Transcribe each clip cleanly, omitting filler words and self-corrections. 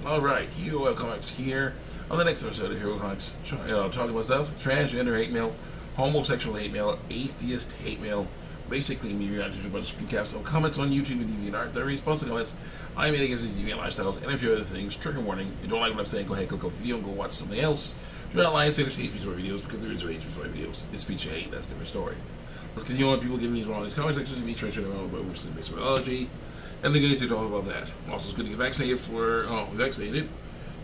Alright, Hero Comics here. On the next episode of Hero Comics, talking about stuff: transgender hate mail, homosexual hate mail, atheist hate mail, basically me reacting to a bunch of recaps of comments on YouTube and DeviantArt. They're response to comments I made against these deviant lifestyles and a few other things. Trigger warning: if you don't like what I'm saying, go ahead, click off the video and go watch something else. Do not lie and say there's hate speech for videos, because there is no hate speech for videos. It's speech you hate, that's a different story. Let's continue on. People giving me wrong in these comment sections of me transgender about which is based biology. And they're going to talk about that. Also, it's good to get vaccinated vaccinated.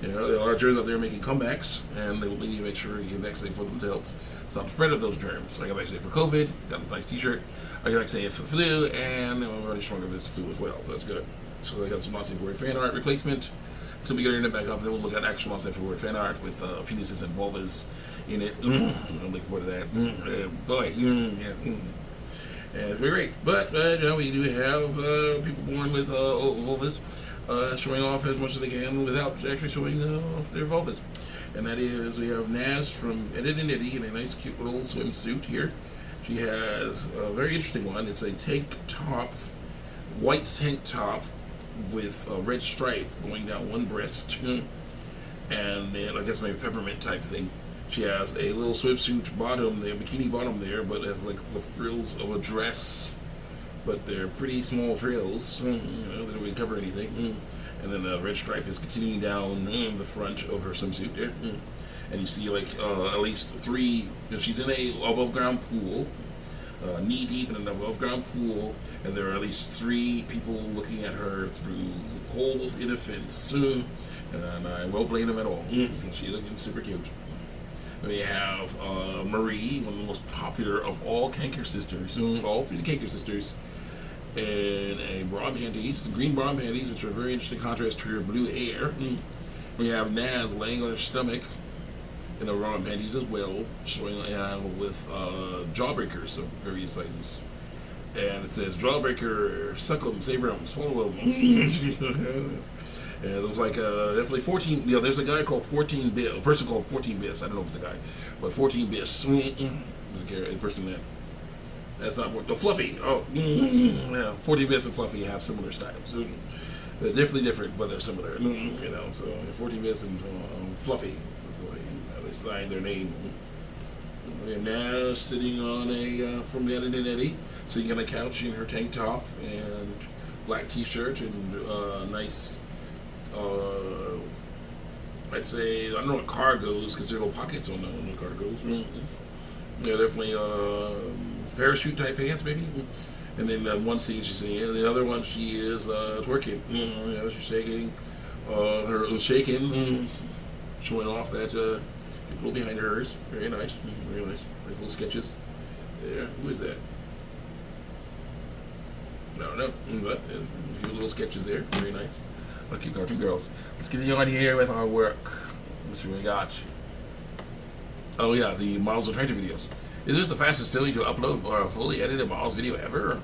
You know, there are germs out there making comebacks, and they will need to make sure you get vaccinated for them to help stop the spread of those germs. So I got vaccinated for COVID, got this nice t-shirt. I got vaccinated for the flu, and I'm already stronger against the flu as well. So that's good. So I got some Lost Word fan art replacement. Until we get our internet back up, then we'll look at actual Lost Word fan art with penises and vulvas in it. I'm looking forward to that. Boy, yeah. And it's very great. But, we do have people born with vulvas showing off as much as they can without actually showing off their vulvas. And that is, we have Naz from Edit and Eddie in a nice, cute little swimsuit here. She has a very interesting one. It's a tank top, white tank top with a red stripe going down one breast. And then, I guess maybe peppermint type thing. She has a little swimsuit bottom there, bikini bottom there, but it has like the frills of a dress. But they're pretty small frills. They don't really cover anything. And then the red stripe is continuing down the front of her swimsuit there. And you see like at least three, she's in a above ground pool, knee deep in an above ground pool, and there are at least three people looking at her through holes in a fence. And I won't blame them at all. She's looking super cute. We have Marie, one of the most popular of all Kanker sisters, all three Kanker sisters, in a bra and panties, green bra and panties, which are a very interesting contrast to her blue hair. We have Naz laying on her stomach in a bra and panties as well, showing with jawbreakers of various sizes. And it says, "Jawbreaker, suck them, savor them, swallow them." And it looks like definitely 14. You know, there's a guy called 14 Biss, a person called 14 Biss. I don't know if it's a guy, but 14 Biss is a person that's not the Fluffy. Oh, yeah, 14 Biss and Fluffy have similar styles. They're definitely different, but they're similar. You know, so 14 Biss and Fluffy. That's the way they signed their name. We're now sitting on from Ed and Eddie, sitting on a couch in her tank top and black T-shirt and nice. I'd say, I don't know what cargos, because there are no pockets on the cargos. Yeah, definitely parachute type pants, maybe. And then one scene she's singing, and the other one she is twerking. She's shaking, showing off that people behind hers. Very nice, very nice. Nice little sketches. There, who is that? No, but a few little sketches there. Very nice. Lucky cartoon girls. Let's get on here with our work. Let's see what we got. Oh yeah, the Models of Training videos. Is this the fastest failure to upload for a fully edited Models video ever?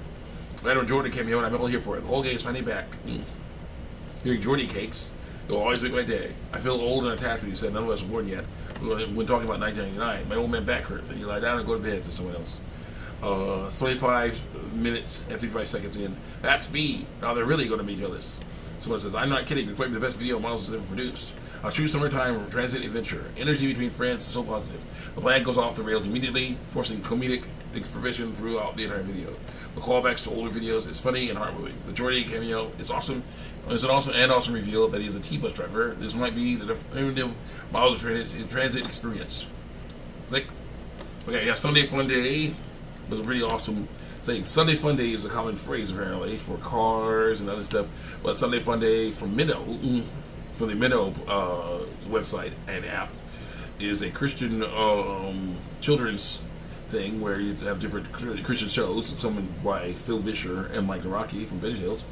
Random Jordan cameo, and I'm all here for it. The whole game is finally back. Hearing Jordy cakes, it will always make my day. I feel old and attached when you said none of us were born yet. When talking about 1999, my old man back hurts, and you lie down and go to bed, says someone else. 25 minutes and 55 seconds in. That's me. Now they're really going to be jealous. Someone says, I'm not kidding, it's probably the best video Models has ever produced. A true summertime transit adventure. Energy between friends is so positive. The plan goes off the rails immediately, forcing comedic expression throughout the entire video. The callbacks to older videos is funny and heartwarming. The Jordy cameo is awesome. There's an awesome reveal that he is a T-bus driver. This might be the definitive Models of Transit experience. Click. Okay, yeah, Sunday Fun Day was a pretty awesome thing. Sunday Fun Day is a common phrase apparently for cars and other stuff, but Sunday Fun Day from Minnow, from the Minnow website and app, is a Christian children's thing where you have different Christian shows, some by Phil Vischer and Mike Naraki from VeggieTales,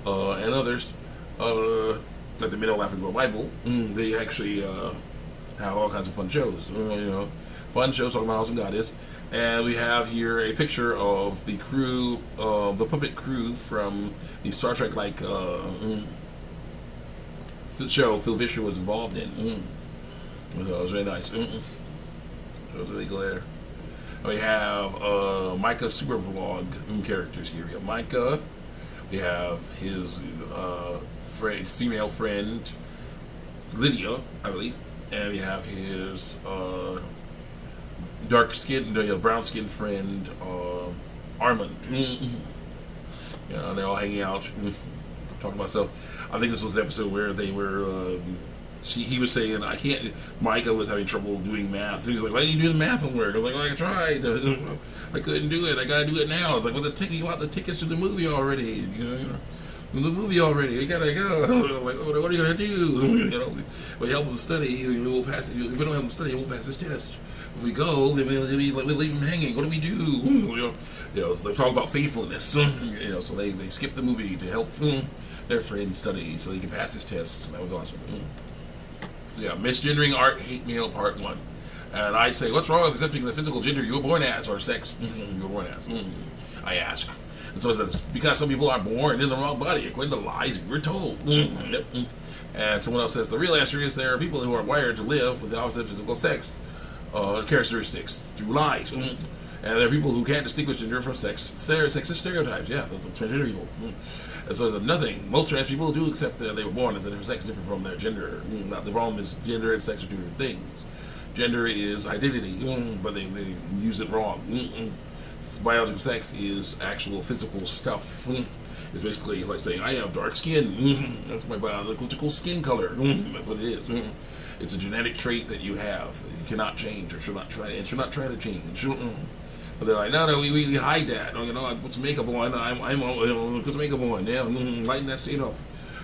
and others, like the Minnow Laughing Girl Bible. They actually have all kinds of fun shows, fun shows talking about how awesome God is. And we have here a picture of the crew, the puppet crew from the Star Trek show Phil Vischer was involved in. So it was very nice. It was really glad. We have Micah's super vlog characters here. We have Micah. We have his female friend, Lydia, I believe, and we have his dark skinned, brown skinned friend Armand. They're all hanging out, talking about stuff. I think this was the episode where they were. He was saying, I can't. Micah was having trouble doing math. He's like, why didn't you do the math homework? I was like, I tried. I couldn't do it. I gotta do it now. I was like, well, you want the tickets to the movie already? The movie already. You gotta go. I'm like, what are you gonna do? We help him study. We'll pass it. If we don't help him study, he won't pass his test. If we go, then we'll leave him hanging. What do we do? So they talk about faithfulness. So they skip the movie to help their friend study so he can pass his test. That was awesome. Yeah, misgendering art, hate mail, part 1. And I say, what's wrong with accepting the physical gender you were born as, or sex you were born as? I ask. And so it says, because some people are born in the wrong body, according to lies we were told. And someone else says, the real answer is there are people who are wired to live with the opposite physical sex characteristics through lies. And there are people who can't distinguish gender from sex, sexist stereotypes. Yeah, those are transgender people. And so there's nothing. Most trans people do accept that they were born as a different sex, different from their gender. Not the problem is gender and sex are two different things. Gender is identity, but they use it wrong. Biological sex is actual physical stuff. It's basically like saying, I have dark skin. That's my biological skin color. That's what it is. It's a genetic trait that you have. You cannot change or should not try to change. But they're like, no, we hide that. I put some makeup on. I'm put some makeup on. Yeah, lighten that state up.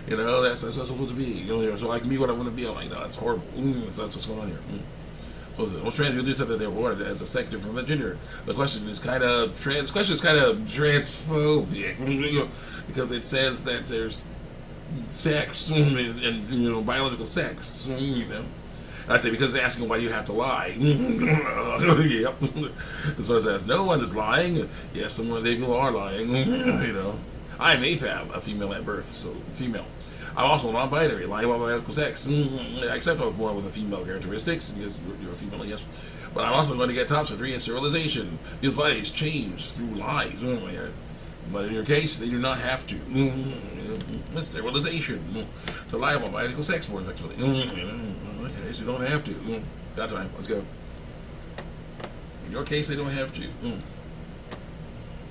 That's supposed to be. So I can be what I want to be. I'm like, no, that's horrible. That's what's going on here. Most trans people do something they're born as a sex different from the gender. The question is kind of transphobic because it says that there's sex and biological sex. I say, because they're asking why do you have to lie. Yep. So it says, no one is lying. Yes, some people are lying. I'm AFAB, a female at birth, so female. I'm also non-binary, lying about biological sex. Except I was born with a female characteristics, because you're a female, yes. But I'm also going to get top surgery and sterilization. The advice changed through lies. But in your case, they do not have to. Sterilization. To lie about biological sex more effectively. So you don't have to. Got time. Let's go. In your case, they don't have to.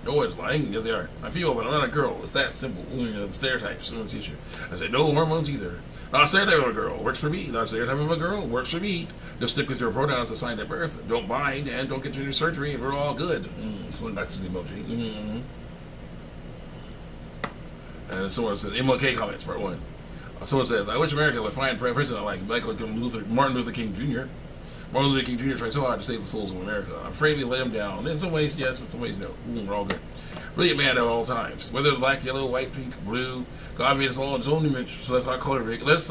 No one's lying. Yes, they are. I'm female, but I'm not a girl. It's that simple. The stereotypes. The issue. I said, no hormones either. Not a stereotype of a girl. Works for me. Not a stereotype of a girl. Works for me. Just stick with your pronouns assigned at birth. Don't bind and don't get your new surgery, and we're all good. So that's the emoji. And someone says, MLK comments, part 1. Someone says, I wish America would find president like Martin Luther King Jr. Martin Luther King Jr. tried so hard to save the souls of America. I'm afraid we let him down. In some ways, yes. In some ways, no. We're all good. Brilliant man at all times. Whether black, yellow, white, pink, blue, God made us all in his own image. So let's not color make. Let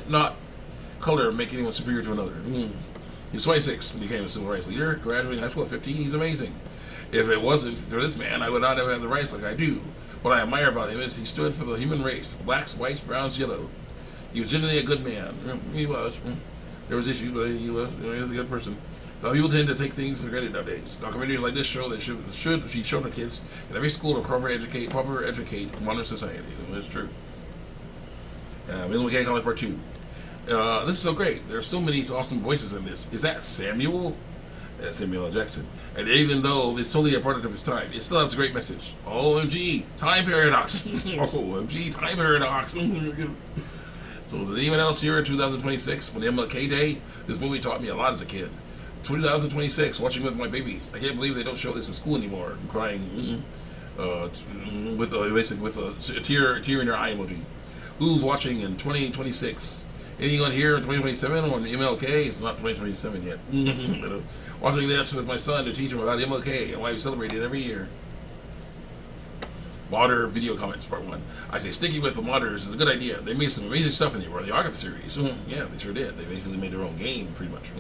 not color make anyone superior to another. He's 26 and became a civil rights leader. Graduating high school at 15. He's amazing. If it wasn't for this man, I would not have had the rights like I do. What I admire about him is he stood for the human race. Blacks, whites, browns, yellow. He was generally a good man. He was. There was issues, but he was a good person. So people tend to take things for granted nowadays. Documentaries like this show that should be shown to kids in every school to proper educate modern society. It's true. Middle McKay College Part 2. This is so great. There are so many awesome voices in this. Is that Samuel? Samuel L. Jackson. And even though it's totally a product of its time, it still has a great message. OMG, time paradox. Also, OMG, time paradox. So is there anyone else here in 2026 on MLK Day? This movie taught me a lot as a kid. 2026, watching with my babies. I can't believe they don't show this in school anymore. I'm crying with a tear in your eye emoji. Who's watching in 2026? Anyone here in 2027 on MLK? It's not 2027 yet. Watching this with my son to teach him about MLK and why we celebrate it every year. Modder video comments, part 1. I say sticking with the modders is a good idea. They made some amazing stuff in the Arkham series. Yeah, they sure did. They basically made their own game, pretty much.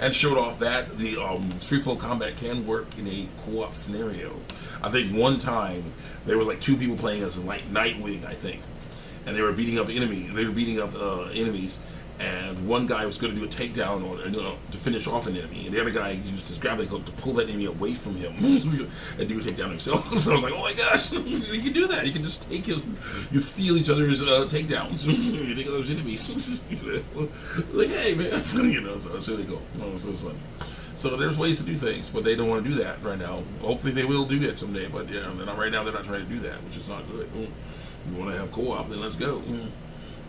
And showed off that the free flow combat can work in a co-op scenario. I think one time there was like 2 people playing as Nightwing, I think. And they were beating up enemies. and one guy was going to do a takedown or to finish off an enemy, and the other guy used his grappling hook to pull that enemy away from him and do a takedown himself. So I was like, oh my gosh, you can do that. You can just take his, you steal each other's takedowns. You take those enemies. Like, hey man, so it's really cool. So it's fun. So there's ways to do things, but they don't want to do that right now. Hopefully they will do it someday, but yeah, right now they're not trying to do that, which is not good. You want to have co-op, then let's go.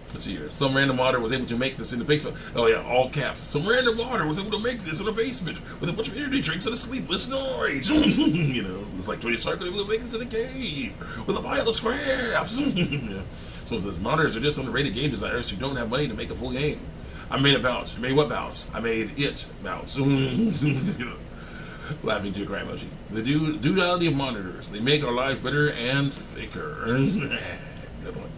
Let's see here. Some random modder was able to make this in the basement. Oh yeah, all caps. Some random modder was able to make this in the basement with a bunch of energy drinks and a sleepless night. It's like Tony Stark able to make this in a cave with a pile of scraps. Yeah. So it says modders are just underrated game designers who don't have money to make a full game. I made a bounce. I made what bounce? I made it bounce. Laughing to a cry emoji. The duality of monitors. They make our lives better and thicker. Good one.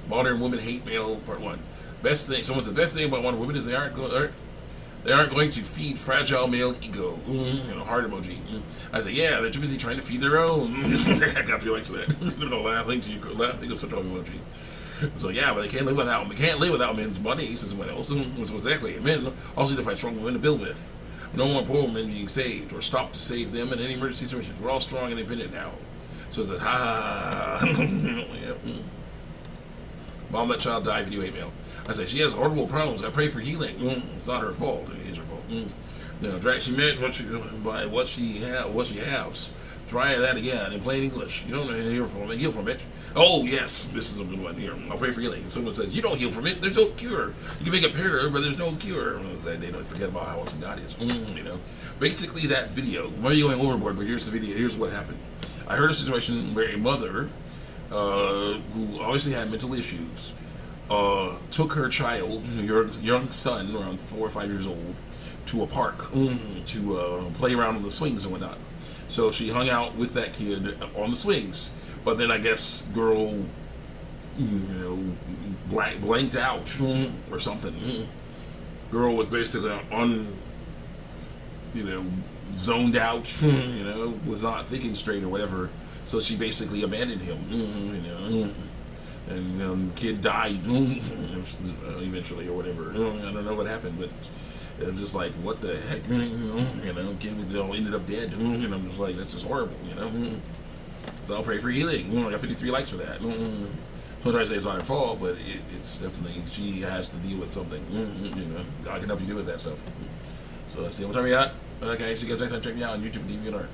Modern women hate mail, part 1. Best thing. Someone said the best thing about modern women is they aren't going to feed fragile male ego. Heart emoji. I say, yeah, they're too busy trying to feed their own. I got 3 likes for that. Laughing to you. Laughing with such an emoji. So yeah, but they can't live without them. They can't live without men's money, says someone else. So exactly. Men also need to find strong women to build with. No more poor women being saved or stopped to save them in any emergency situations. We're all strong and independent now. So it's ha. Yeah. Mom, that child died. Video hate mail. I say she has horrible problems. I pray for healing. It's not her fault. It is her fault. She meant by what she has. Try that again in plain English. You don't heal from it. Oh yes, this is a good one here. I'll pray for healing. Someone says you don't heal from it. There's no cure. You can make a prayer, but there's no cure. They don't forget about how awesome God is. Basically that video. Maybe going overboard, but here's the video. Here's what happened. I heard a situation where a mother, who obviously had mental issues, took her child, young son, around 4 or 5 years old, to a park to play around on the swings and whatnot. So she hung out with that kid on the swings, but then I guess girl, blanked out or something. Girl was basically zoned out. Was not thinking straight or whatever. So she basically abandoned him. And kid died eventually or whatever. I don't know what happened, but it was just like, what the heck, kid ended up dead, and I'm just like, that's just horrible, So I'll pray for healing. I got 53 likes for that. Sometimes I say it's not her fault, but it's definitely, she has to deal with something. God can help you deal with that stuff. So let's see, what time we got? Okay, see you guys next time. Check me out on YouTube and DeviantArt.